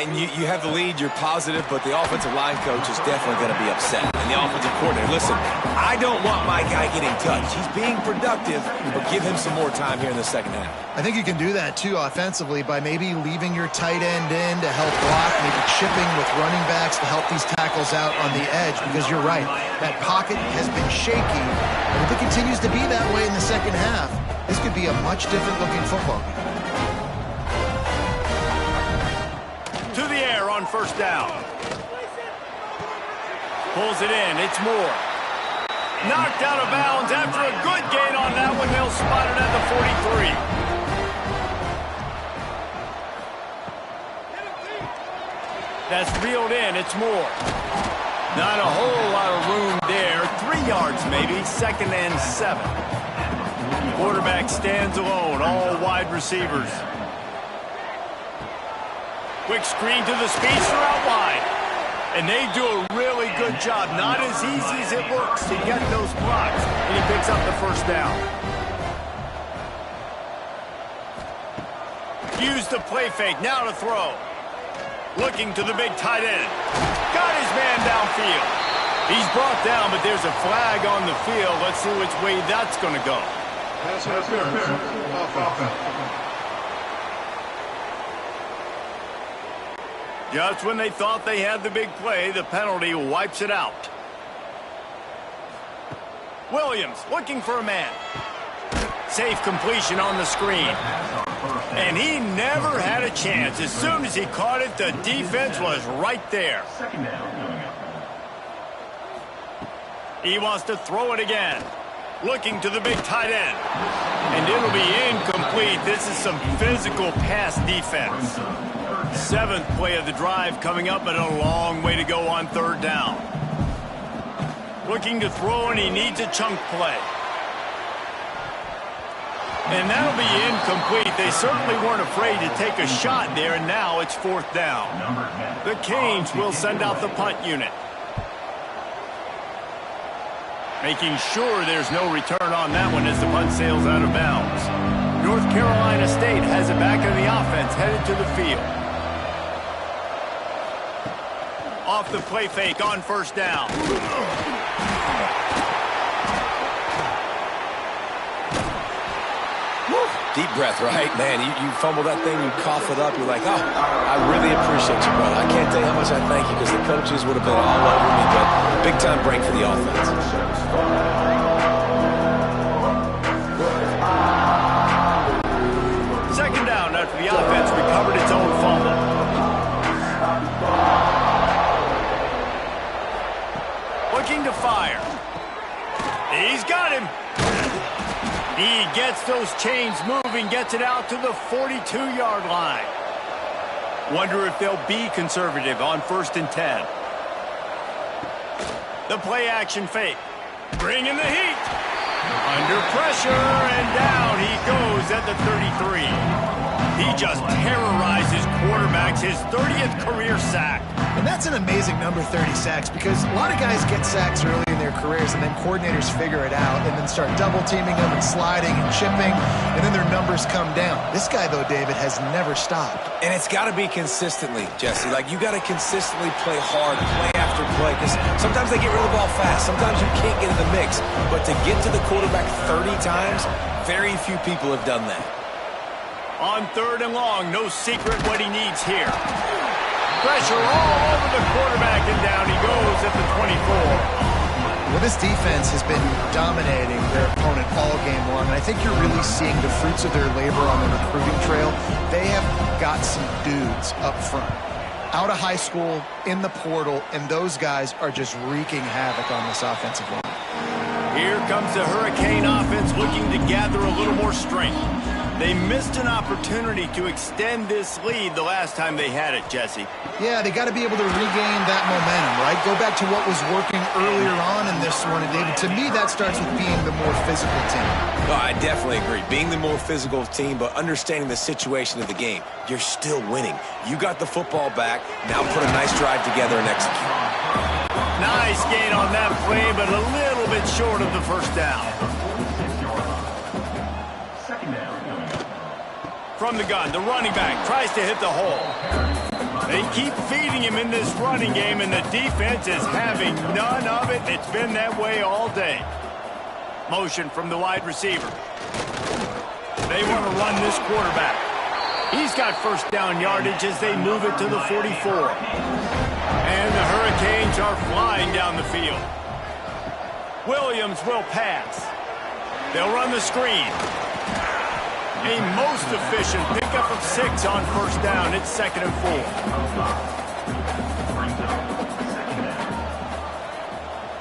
and you have the lead, you're positive, but the offensive line coach is definitely going to be upset. And the offensive coordinator, listen, I don't want my guy getting touched. He's being productive, but give him some more time here in the second half. I think you can do that, too, offensively, by maybe leaving your tight end in to help block, maybe chipping with running backs to help these tackles out on the edge, because you're right. That pocket has been shaky, and if it continues to be that way in the second half, this could be a much different-looking football game. To the air on first down. Pulls it in. It's Moore. Knocked out of bounds after a good gain on that one. They'll spot it at the 43. That's reeled in. It's Moore. Not a whole lot of room there. 3 yards maybe. 2nd and 7. Quarterback stands alone. All wide receivers. Quick screen to the speedster out wide. And they do a really good job. Not as easy as it looks to get those blocks. And he picks up the first down. Use the play fake. Now to throw. Looking to the big tight end. Got his man downfield. He's brought down, but there's a flag on the field. Let's see which way that's going to go. Pass interference. Offense. Just when they thought they had the big play, the penalty wipes it out. Williams looking for a man. Safe completion on the screen. And he never had a chance. As soon as he caught it, the defense was right there. He wants to throw it again. Looking to the big tight end. And it'll be incomplete. This is some physical pass defense. 7th play of the drive coming up, but a long way to go on 3rd down. Looking to throw, and he needs a chunk play. And that'll be incomplete. They certainly weren't afraid to take a shot there, and now it's 4th down. The Canes will send out the punt unit. Making sure there's no return on that one as the punt sails out of bounds. North Carolina State has it back in the offense, headed to the field. Off the play fake on first down. Deep breath, right? Man, you fumble that thing, you cough it up, you're like, oh, I really appreciate you, brother. I can't tell you how much I thank you because the coaches would have been all over me, but big-time break for the offense. Second down after the offense recovered its own fumble. Looking to fire. He's got him. He gets those chains moving, gets it out to the 42-yard line. Wonder if they'll be conservative on 1st and 10. The play action fake. Bringing the heat. Under pressure, and down he goes at the 33. He just terrorizes quarterbacks, his 30th career sack. And that's an amazing number, 30 sacks, because a lot of guys get sacks early in their careers, and then coordinators figure it out and then start double-teaming them and sliding and chipping, and then their numbers come down. This guy, though, David, has never stopped. And it's got to be consistently, Jesse. Like, you got to consistently play hard, play after play, because sometimes they get rid of the ball fast. Sometimes you can't get in the mix. But to get to the quarterback 30 times, very few people have done that. On 3rd and long, no secret what he needs here. Pressure all over the quarterback, and down he goes at the 24. Well, this defense has been dominating their opponent all game long, and I think you're really seeing the fruits of their labor on the recruiting trail. They have got some dudes up front, out of high school, in the portal, and those guys are just wreaking havoc on this offensive line. Here comes the Hurricane offense looking to gather a little more strength. They missed an opportunity to extend this lead the last time they had it, Jesse. Yeah, they got to be able to regain that momentum, right? Go back to what was working earlier on in this one, and David, to me, that starts with being the more physical team. No, I definitely agree. Being the more physical team, but understanding the situation of the game. You're still winning. You got the football back. Now put a nice drive together and execute. Nice gain on that play, but a little bit short of the first down. From the gun, the running back tries to hit the hole. They keep feeding him in this running game, and the defense is having none of it. It's been that way all day. Motion from the wide receiver. They want to run this quarterback. He's got first down yardage as they move it to the 44. And the Hurricanes are flying down the field. Williams will pass. They'll run the screen. A most efficient pickup of 6 on first down. It's 2nd and 4.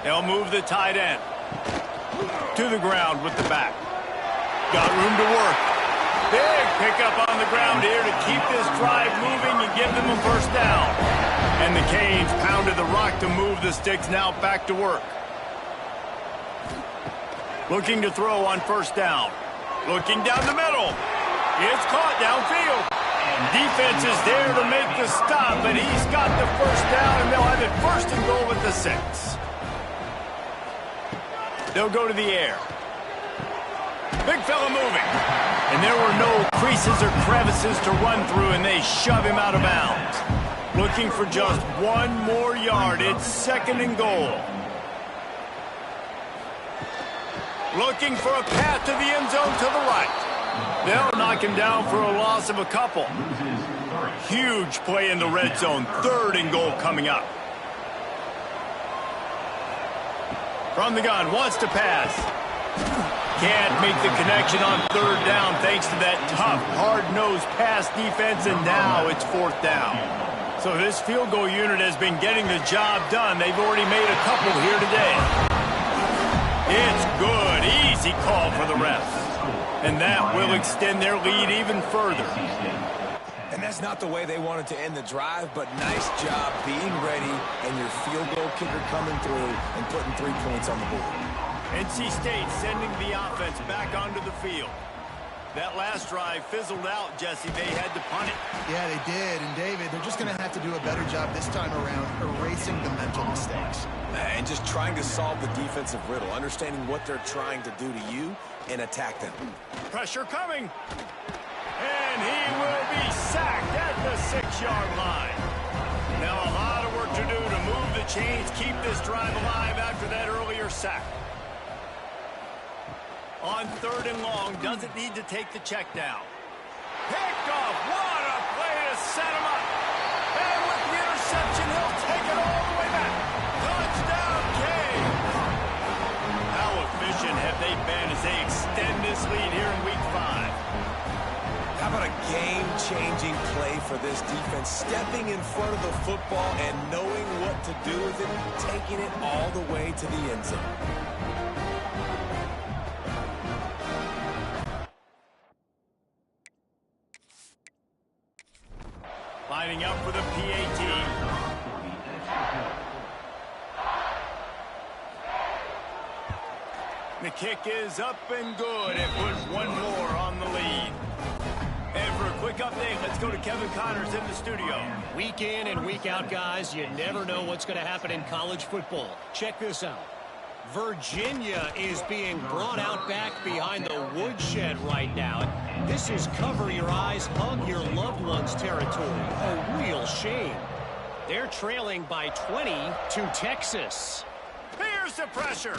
They'll move the tight end to the ground with the back. Got room to work. Big pickup on the ground here to keep this drive moving and give them a first down. And the Canes pounded the rock to move the sticks. Now back to work. Looking to throw on first down. Looking down the middle. It's caught downfield. Defense is there to make the stop, but he's got the first down, and they'll have it 1st and goal at the 6. They'll go to the air. Big fella moving. And there were no creases or crevices to run through, and they shove him out of bounds. Looking for just 1 more yard. It's 2nd and goal. Looking for a path to the end zone to the right. They'll knock him down for a loss of a couple. Huge play in the red zone. 3rd and goal coming up. From the gun, wants to pass. Can't make the connection on 3rd down thanks to that tough, hard-nosed pass defense, and now it's 4th down. So this field goal unit has been getting the job done. They've already made a couple here today. It's good. Easy call for the refs. And that will extend their lead even further. And that's not the way they wanted to end the drive, but nice job being ready and your field goal kicker coming through and putting 3 points on the board. NC State sending the offense back onto the field. That last drive fizzled out, Jesse. They had to punt it. Yeah, they did. And, David, they're just going to have to do a better job this time around erasing the mental mistakes. And just trying to solve the defensive riddle, understanding what they're trying to do to you and attack them. Pressure coming. And he will be sacked at the 6-yard line. Now a lot of work to do to move the chains, keep this drive alive after that earlier sack. On 3rd and long, doesn't need to take the check down. Picked off. What a play to set him up. And with the interception, he'll take it all the way back. Touchdown, Canes. How efficient have they been as they extend this lead here in Week 5? How about a game-changing play for this defense, stepping in front of the football and knowing what to do with it, taking it all the way to the end zone. Lining up for the PAT. The kick is up and good. It puts 1 more on the lead. And for a quick update, let's go to Kevin Connors in the studio. Week in and week out, guys, you never know what's going to happen in college football. Check this out. Virginia is being brought out back behind the woodshed right now. This is cover your eyes, hug your loved ones territory. A real shame. They're trailing by 20 to Texas. Here's the pressure.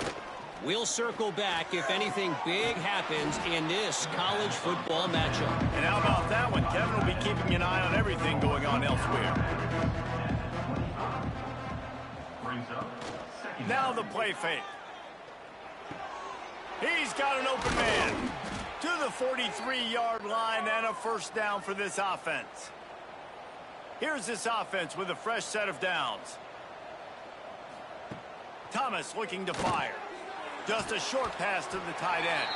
We'll circle back if anything big happens in this college football matchup. And how about that one? Kevin will be keeping an eye on everything going on elsewhere. Now the play fake. He's got an open man to the 43-yard line and a first down for this offense. Here's this offense with a fresh set of downs. Thomas looking to fire. Just a short pass to the tight end.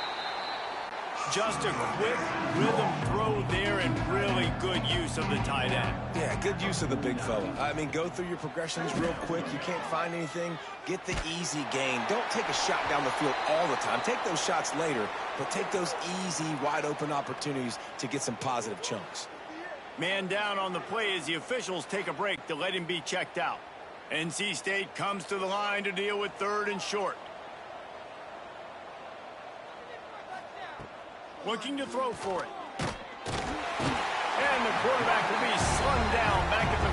Just a quick rhythm throw there and really good use of the tight end. Yeah, good use of the big fella. I mean, go through your progressions real quick. You can't find anything. Get the easy gain. Don't take a shot down the field all the time. Take those shots later, but take those easy, wide-open opportunities to get some positive chunks. Man down on the play as the officials take a break to let him be checked out. NC State comes to the line to deal with 3rd and short. Looking to throw for it. And the quarterback will be slung down back at the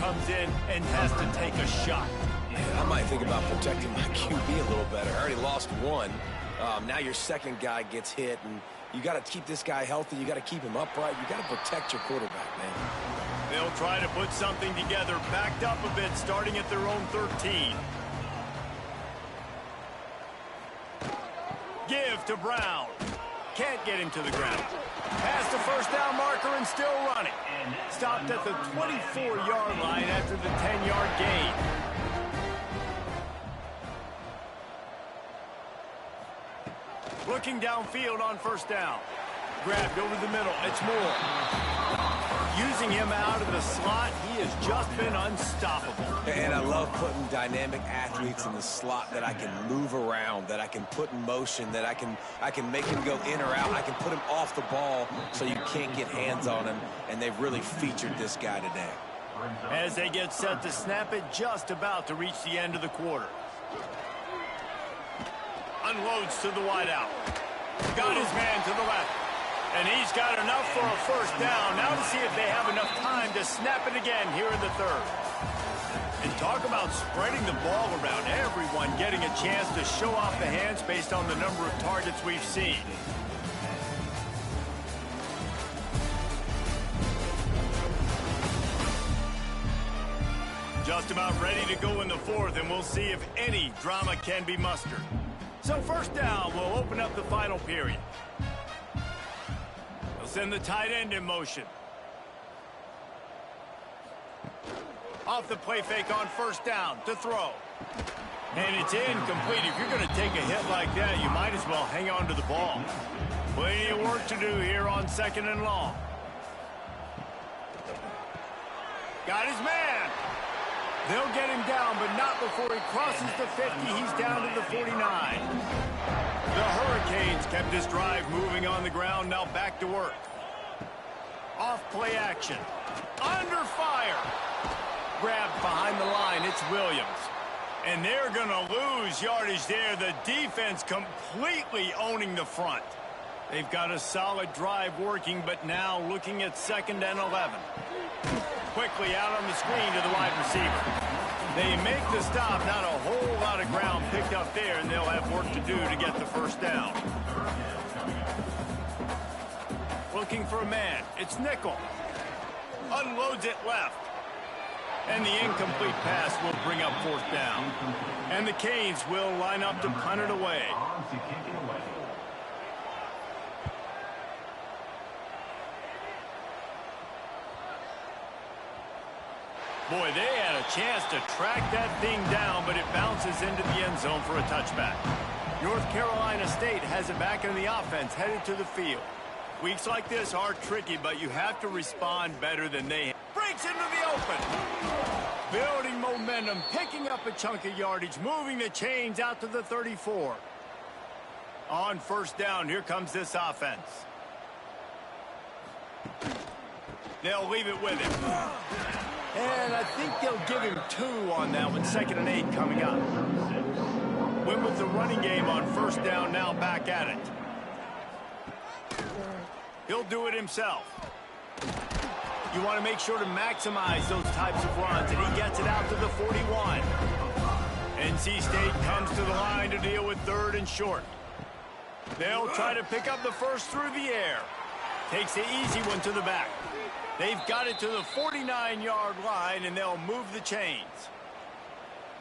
comes in and has to take a shot. Man, I might think about protecting my QB a little better. I already lost one. Now your second guy gets hit, and you got to keep this guy healthy. You got to keep him upright. You got to protect your quarterback, man. They'll try to put something together, backed up a bit, starting at their own 13. Give to Brown. Can't get him to the ground. Past the first down marker and still running. Stopped at the 24-yard line after the 10-yard gain. Looking downfield on first down. Grabbed over the middle. It's Moore. Using him out of the slot, he has just been unstoppable. And I love putting dynamic athletes in the slot that I can move around, that I can put in motion, that I can make him go in or out. I can put him off the ball so you can't get hands on him, and they've really featured this guy today. As they get set to snap it, just about to reach the end of the quarter. Unloads to the wideout. Got his man to the left. And he's got enough for a first down. Now to see if they have enough time to snap it again here in the third. And talk about spreading the ball around. Everyone getting a chance to show off the hands based on the number of targets we've seen. Just about ready to go in the fourth, and we'll see if any drama can be mustered. So first down will open up the final period. They'll send the tight end in motion. Off the play fake on first down to throw. And it's incomplete. If you're going to take a hit like that, you might as well hang on to the ball. Plenty of work to do here on second and long. Got his man. They'll get him down, but not before he crosses the 50. He's down to the 49. The Hurricanes kept this drive moving on the ground. Now back to work. Off play action. Under fire. Grabbed behind the line. It's Williams. And they're going to lose yardage there. The defense completely owning the front. They've got a solid drive working, but now looking at 2nd and 11. Quickly out on the screen to the wide receiver. They make the stop. Not a whole lot of ground picked up there, and they'll have work to do to get the first down. Looking for a man. It's Nickel. Unloads it left. And the incomplete pass will bring up 4th down. And the Canes will line up to punt it away. Boy, they had a chance to track that thing down, but it bounces into the end zone for a touchback. North Carolina State has it back in the offense, headed to the field. Weeks like this are tricky, but you have to respond better than they have. Breaks into the open. Building momentum, picking up a chunk of yardage, moving the chains out to the 34. On first down, here comes this offense. They'll leave it with him. And I think they'll give him 2 on that one. 2nd and 8 coming up. Went with the running game on first down, now back at it. He'll do it himself. You want to make sure to maximize those types of runs, and he gets it out to the 41. NC State comes to the line to deal with 3rd and short. They'll try to pick up the first through the air. Takes the easy one to the back. They've got it to the 49-yard line, and they'll move the chains.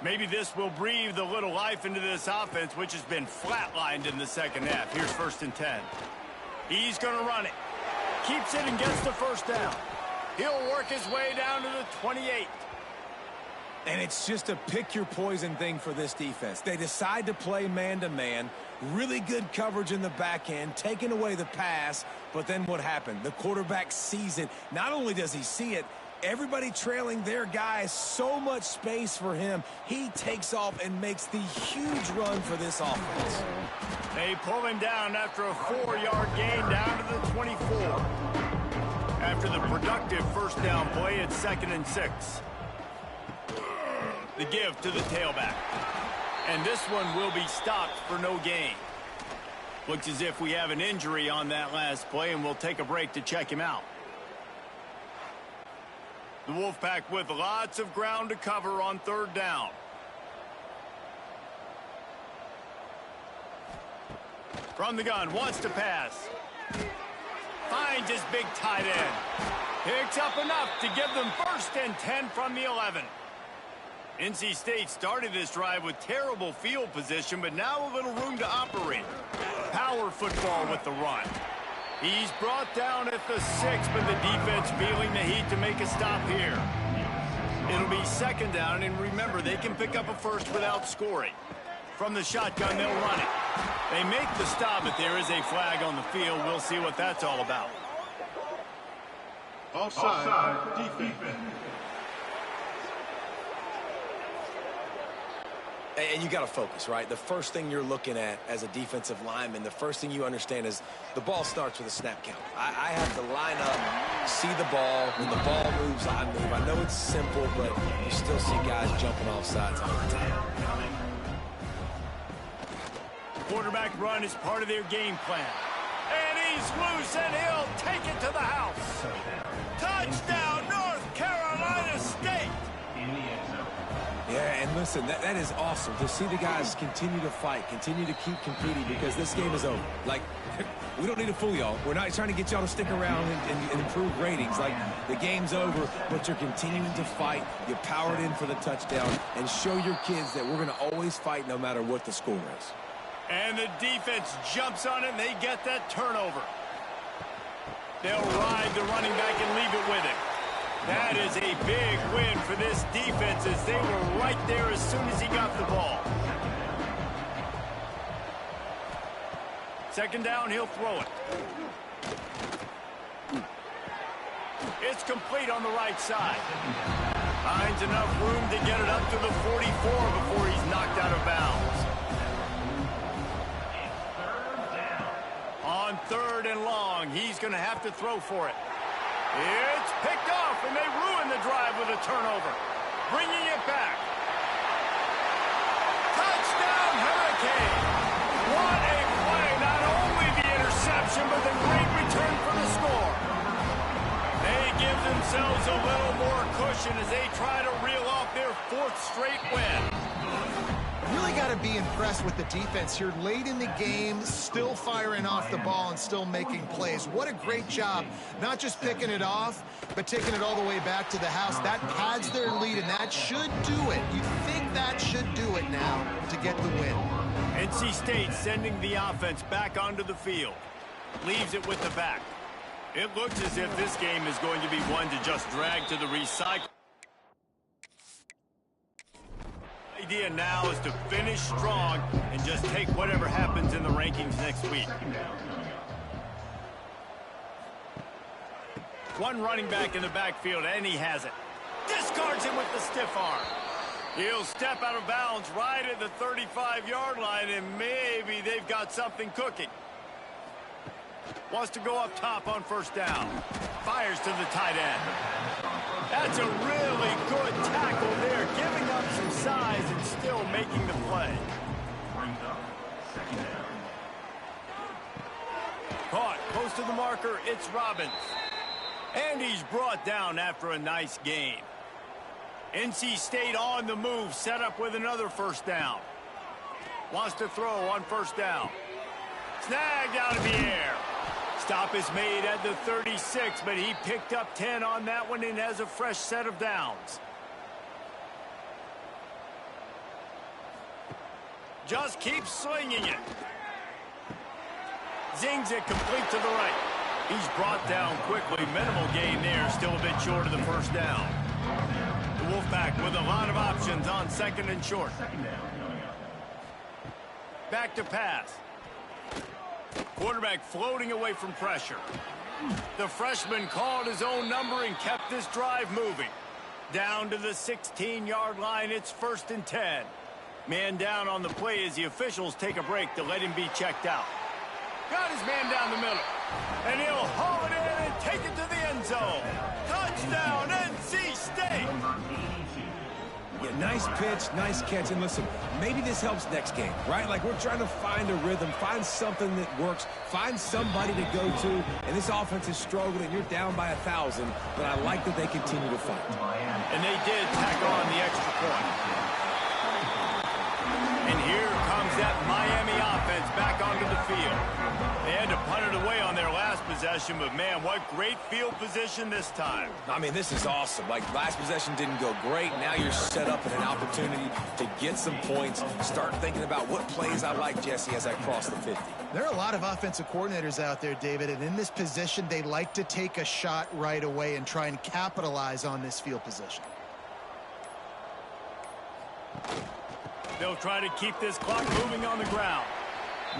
Maybe this will breathe a little life into this offense, which has been flatlined in the second half. Here's 1st and 10. He's going to run it. Keeps it and gets the first down. He'll work his way down to the 28. And it's just a pick-your-poison thing for this defense. They decide to play man-to-man, really good coverage in the back end, taking away the pass, but then what happened? The quarterback sees it. Not only does he see it, everybody trailing their guy, so much space for him. He takes off and makes the huge run for this offense. They pull him down after a 4-yard gain down to the 24. After the productive first down play, it's 2nd and 6. The give to the tailback. And this one will be stopped for no gain. Looks as if we have an injury on that last play, and we'll take a break to check him out. The Wolfpack with lots of ground to cover on third down. From the gun, wants to pass. Finds his big tight end. Picks up enough to give them 1st and 10 from the 11. NC State started this drive with terrible field position, but now a little room to operate. Power football with the run. He's brought down at the 6, but the defense feeling the heat to make a stop here. It'll be 2nd down, and remember, they can pick up a first without scoring. From the shotgun, they'll run it. They make the stop, but there is a flag on the field. We'll see what that's all about. Offside, defense. And you got to focus, right? The first thing you're looking at as a defensive lineman, the first thing you understand is the ball starts with a snap count. I have to line up, see the ball. When the ball moves, I move. I know it's simple, but you still see guys jumping off sides all the time. Quarterback run is part of their game plan. And he's loose, and he'll take it to the house. Touchdown, North Carolina State! Yeah, and listen, that is awesome to see the guys continue to fight, continue to keep competing, because this game is over. Like, we don't need to fool y'all. We're not trying to get y'all to stick around and improve ratings. Like, the game's over, but you're continuing to fight. You powered in for the touchdown, and show your kids that we're going to always fight no matter what the score is. And the defense jumps on it, and they get that turnover. They'll ride the running back and leave it with him. That is a big win for this defense, as they were right there as soon as he got the ball. 2nd down, he'll throw it. It's complete on the right side. Finds enough room to get it up to the 44 before he's knocked out of bounds. On 3rd and long, he's going to have to throw for it. It's picked off, and they ruin the drive with a turnover. Bringing it back. Touchdown, Hurricane! What a play! Not only the interception, but the great return for the score. They give themselves a little more cushion as they try to reel off their 4th straight win. Really got to be impressed with the defense here late in the game, still firing off the ball and still making plays. What a great job, not just picking it off, but taking it all the way back to the house. That pads their lead, and that should do it. You think that should do it now to get the win. NC State sending the offense back onto the field. Leaves it with the back. It looks as if this game is going to be one to just drag to the recycle. The idea now is to finish strong and just take whatever happens in the rankings next week. One running back in the backfield, and he has it. Discards him with the stiff arm. He'll step out of bounds right at the 35-yard line, and maybe they've got something cooking. Wants to go up top on 1st down. Fires to the tight end. That's a really good tackle there, giving up some size and still making the play. Caught close to the marker, it's Robbins. And he's brought down after a nice gain. NC State on the move, set up with another 1st down. Wants to throw on 1st down. Snagged out of the air. Stop is made at the 36, but he picked up 10 on that one and has a fresh set of downs. Just keeps swinging it. Zings it complete to the right. He's brought down quickly. Minimal gain there, still a bit short of the 1st down. The Wolfpack with a lot of options on 2nd and short. Back to pass. Quarterback floating away from pressure. The freshman called his own number and kept this drive moving. Down to the 16-yard line, it's 1st and 10. Man down on the play as the officials take a break to let him be checked out. Got his man down the middle. And he'll haul it in and take it to the end zone. Touchdown, NC State! Yeah, nice pitch, nice catch. And listen, maybe this helps next game, right? Like we're trying to find a rhythm, find something that works, find somebody to go to. And this offense is struggling, and you're down by 1,000. But I like that they continue to fight. And they did tack on the extra point. And here comes that Miami offense back onto the field. They had to punt it away on their last possession, but man, what great field position this time. I mean, this is awesome. Like, last possession didn't go great. Now you're set up in an opportunity to get some points. Start thinking about what plays I like, Jesse, as I cross the 50. There are a lot of offensive coordinators out there, David, and in this position, they like to take a shot right away and try and capitalize on this field position. They'll try to keep this clock moving on the ground.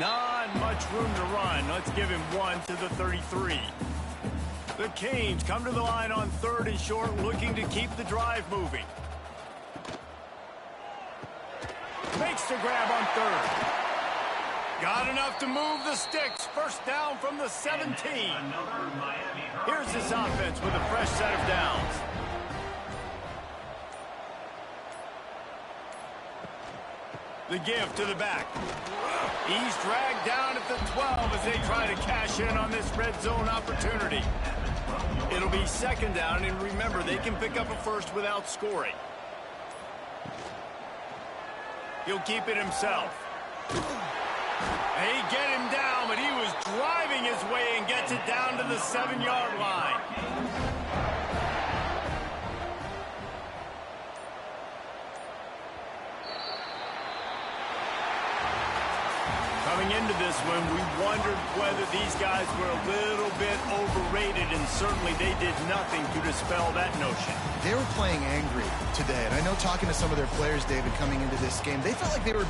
Not much room to run. Let's give him 1 to the 33. The Canes come to the line on 3rd and short, looking to keep the drive moving. Makes the grab on 3rd. Got enough to move the sticks. First down from the 17. Here's this offense with a fresh set of downs. The give to the back. He's dragged down at the 12 as they try to cash in on this red zone opportunity. It'll be 2nd down, and remember, they can pick up a first without scoring. He'll keep it himself. They get him down, but he was driving his way and gets it down to the 7-yard line. Coming into this one, we wondered whether these guys were a little bit overrated, and certainly they did nothing to dispel that notion. They were playing angry today, and I know talking to some of their players, David, coming into this game, they felt like they were being